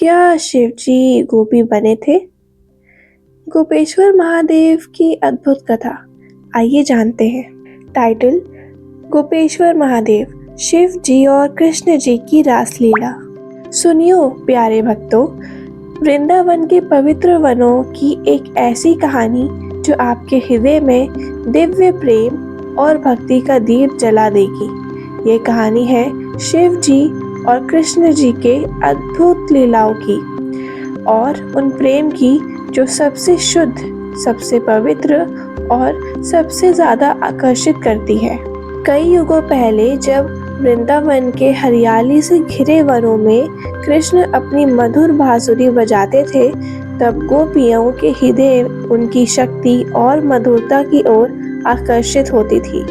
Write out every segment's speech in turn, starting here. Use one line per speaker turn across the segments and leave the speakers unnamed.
क्या शिवजी गोपी बने थे? गोपेश्वर महादेव की अद्भुत कथा, आइए जानते हैं। टाइटल: गोपेश्वर महादेव, शिव जी और कृष्ण जी की रासलीला। सुनियो प्यारे भक्तों, वृंदावन के पवित्र वनों की एक ऐसी कहानी जो आपके हृदय में दिव्य प्रेम और भक्ति का दीप जला देगी। ये कहानी है शिव जी और कृष्ण जी के अद्भुत लीलाओं की और उन प्रेम की जो सबसे शुद्ध, सबसे पवित्र और सबसे ज्यादा आकर्षित करती है। कई युगों पहले जब वृंदावन के हरियाली से घिरे वनों में कृष्ण अपनी मधुर बांसुरी बजाते थे, तब गोपियों के हृदय उनकी शक्ति और मधुरता की ओर आकर्षित होती थी।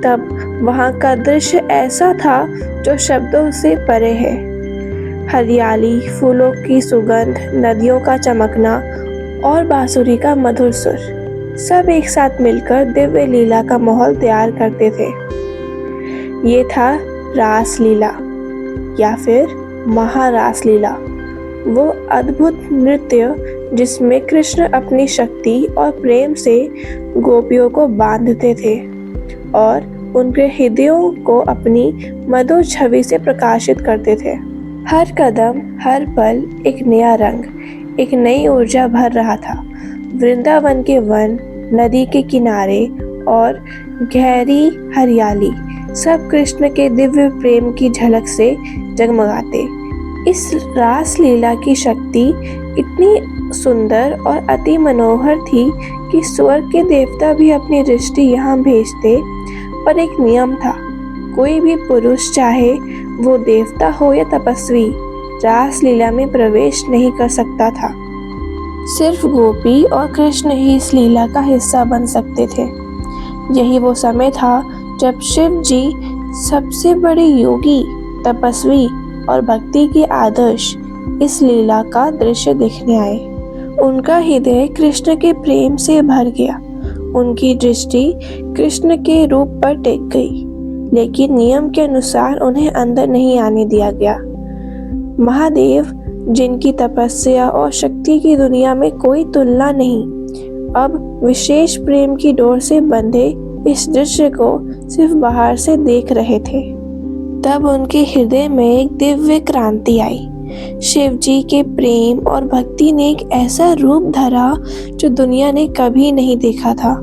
तब वहाँ का दृश्य ऐसा था जो शब्दों से परे है। हरियाली, फूलों की सुगंध, नदियों का चमकना और बांसुरी का मधुर सुर, सब एक साथ मिलकर दिव्य लीला का माहौल तैयार करते थे। ये था रास लीला या फिर महारास लीला, वो अद्भुत नृत्य जिसमें कृष्ण अपनी शक्ति और प्रेम से गोपियों को बांधते थे और उनके हृदयों को अपनी मधुर छवि से प्रकाशित करते थे। हर कदम, हर पल एक नया रंग, एक नई ऊर्जा भर रहा था। वृंदावन के वन, नदी के किनारे और गहरी हरियाली, सब कृष्ण के दिव्य प्रेम की झलक से जगमगाते। इस रास लीला की शक्ति इतनी सुंदर और अति मनोहर थी कि स्वर्ग के देवता भी अपनी दृष्टि यहाँ भेजते, पर एक नियम था। कोई भी पुरुष, चाहे वो देवता हो या तपस्वी, रास लीला में प्रवेश नहीं कर सकता था। सिर्फ गोपी और कृष्ण ही इस लीला का हिस्सा बन सकते थे। यही वो समय था जब शिव जी, सबसे बड़े योगी, तपस्वी और भक्ति के आदर्श, इस लीला का दृश्य देखने आए। उनका हृदय कृष्ण के प्रेम से भर गया। उनकी दृष्टि कृष्ण के रूप पर टेक गई, लेकिन नियम के अनुसार उन्हें अंदर नहीं आने दिया गया। महादेव, जिनकी तपस्या और शक्ति की दुनिया में कोई तुलना नहीं, अब विशेष प्रेम की डोर से बंधे इस दृश्य को सिर्फ बाहर से देख रहे थे। तब उनके हृदय में एक दिव्य क्रांति आई। शिव जी के प्रेम और भक्ति ने एक ऐसा रूप धरा जो दुनिया ने कभी नहीं देखा था।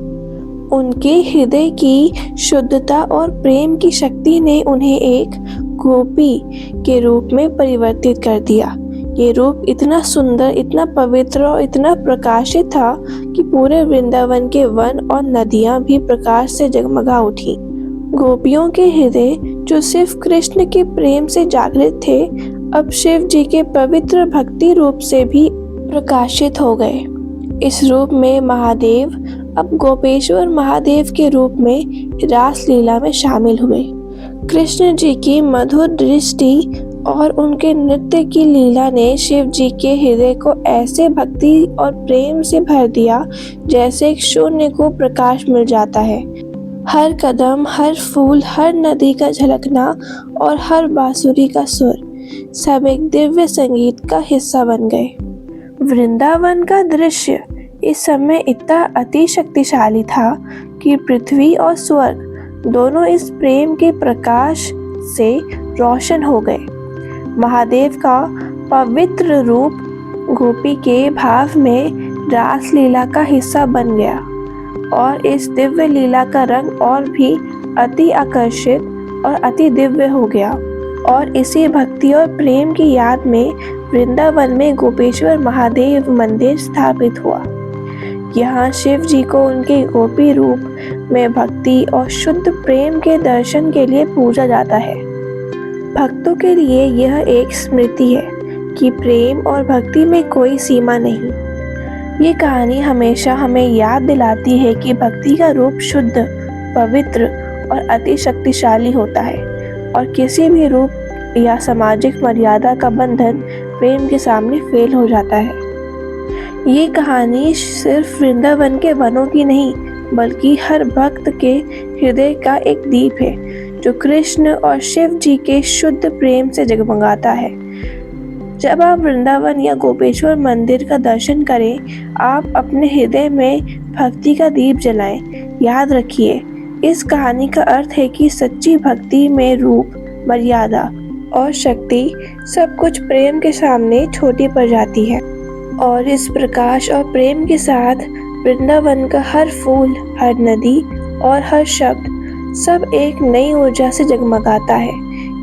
उनके हृदय की शुद्धता और प्रेम की शक्ति ने उन्हें एक गोपी के रूप में परिवर्तित कर दिया। ये रूप इतना सुंदर, इतना पवित्र और इतना प्रकाशित था कि पूरे वृंदावन के वन और नदियां भी प्रकाश से जगमगा उठी। गोपियों के हृदय जो सिर्फ कृष्ण के प्रेम से जागृत थे, अब शिव जी के पवित्र भक्ति रूप से भी प्रकाशित हो गए। इस रूप में महादेव अब गोपेश्वर महादेव के रूप में रास लीला में शामिल हुए। कृष्ण जी की मधुर दृष्टि और उनके नृत्य की लीला ने शिव जी के हृदय को ऐसे भक्ति और प्रेम से भर दिया जैसे एक शून्य को प्रकाश मिल जाता है। हर कदम, हर फूल, हर नदी का झलकना और हर बांसुरी का सुर, सब एक दिव्य संगीत का हिस्सा बन गए। वृंदावन का दृश्य इस समय इतना अति शक्तिशाली था कि पृथ्वी और स्वर्ग दोनों इस प्रेम के प्रकाश से रोशन हो गए। महादेव का पवित्र रूप गोपी के भाव में रास लीला का हिस्सा बन गया और इस दिव्य लीला का रंग और भी अति आकर्षित और अति दिव्य हो गया। और इसी भक्ति और प्रेम की याद में वृंदावन में गोपेश्वर महादेव मंदिर स्थापित हुआ। यहाँ शिव जी को उनके गोपी रूप में भक्ति और शुद्ध प्रेम के दर्शन के लिए पूजा जाता है। भक्तों के लिए यह एक स्मृति है कि प्रेम और भक्ति में कोई सीमा नहीं। ये कहानी हमेशा हमें याद दिलाती है कि भक्ति का रूप शुद्ध, पवित्र और अति शक्तिशाली होता है और किसी भी रूप या सामाजिक मर्यादा का बंधन प्रेम के सामने फेल हो जाता है। ये कहानी सिर्फ वृंदावन के वनों की नहीं, बल्कि हर भक्त के हृदय का एक दीप है जो कृष्ण और शिव जी के शुद्ध प्रेम से जगमगाता है। जब आप वृंदावन या गोपेश्वर मंदिर का दर्शन करें, आप अपने हृदय में भक्ति का दीप जलाएं। याद रखिए, इस कहानी का अर्थ है कि सच्ची भक्ति में रूप, मर्यादा और शक्ति सब कुछ प्रेम के सामने छोटी पड़ जाती है। और इस प्रकाश और प्रेम के साथ वृंदावन का हर फूल, हर नदी और हर शब्द सब एक नई ऊर्जा से जगमगाता है।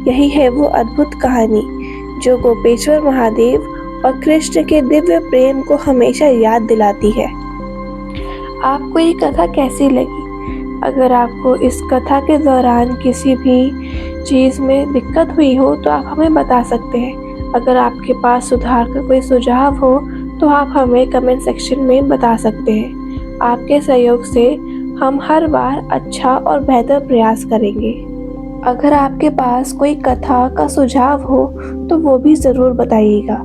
यही है वो अद्भुत कहानी जो गोपेश्वर महादेव और कृष्ण के दिव्य प्रेम को हमेशा याद दिलाती है। आपको ये कथा कैसी लगी? अगर आपको इस कथा के दौरान किसी भी चीज़ में दिक्कत हुई हो तो आप हमें बता सकते हैं। अगर आपके पास सुधार का कोई सुझाव हो तो आप हमें कमेंट सेक्शन में बता सकते हैं। आपके सहयोग से हम हर बार अच्छा और बेहतर प्रयास करेंगे। अगर आपके पास कोई कथा का सुझाव हो तो वो भी ज़रूर बताइएगा।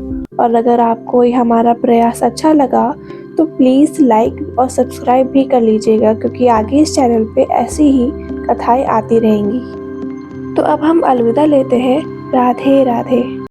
और अगर आपको ये हमारा प्रयास अच्छा लगा तो प्लीज़ लाइक और सब्सक्राइब भी कर लीजिएगा, क्योंकि आगे इस चैनल पे ऐसी ही कथाएं आती रहेंगी। तो अब हम अलविदा लेते हैं। राधे राधे।